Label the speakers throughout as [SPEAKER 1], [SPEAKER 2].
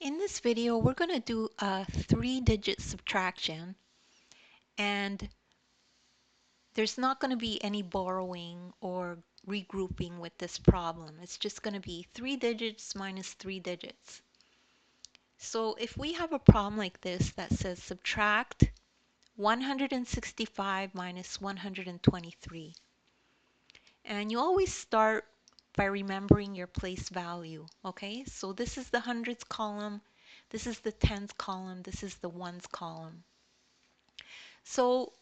[SPEAKER 1] In this video, we're going to do a 3-digit subtraction, and there's not going to be any borrowing or regrouping with this problem. It's just going to be 3 digits minus 3 digits. So if we have a problem like this that says subtract 165 minus 123, and you always start by remembering your place value, okay? So this is the hundreds column, this is the tens column, this is the ones column. So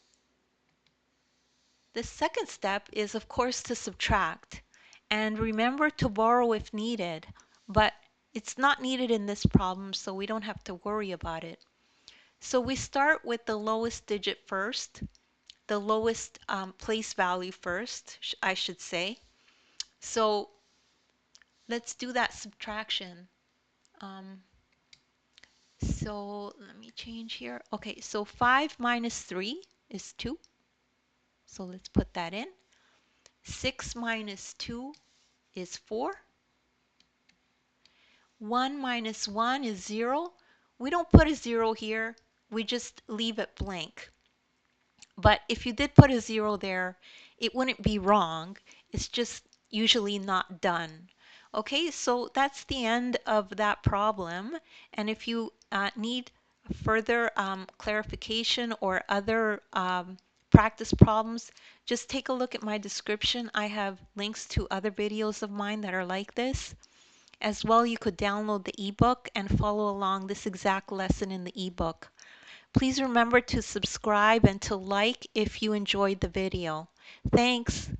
[SPEAKER 1] the second step is, of course, to subtract. And remember to borrow if needed, but it's not needed in this problem, so we don't have to worry about it. So we start with the lowest digit first, the lowest place value first, I should say. So let's do that subtraction. Um, so let me change here. Okay, so 5 minus 3 is 2. So let's put that in. 6 minus 2 is 4. 1 minus 1 is 0. We don't put a 0 here. We just leave it blank. But if you did put a 0 there, it wouldn't be wrong. It's just usually not done. Okay, so that's the end of that problem. And if you need further clarification or other practice problems, just take a look at my description. I have links to other videos of mine that are like this. As well, you could download the ebook and follow along this exact lesson in the ebook. Please remember to subscribe and to like if you enjoyed the video. Thanks.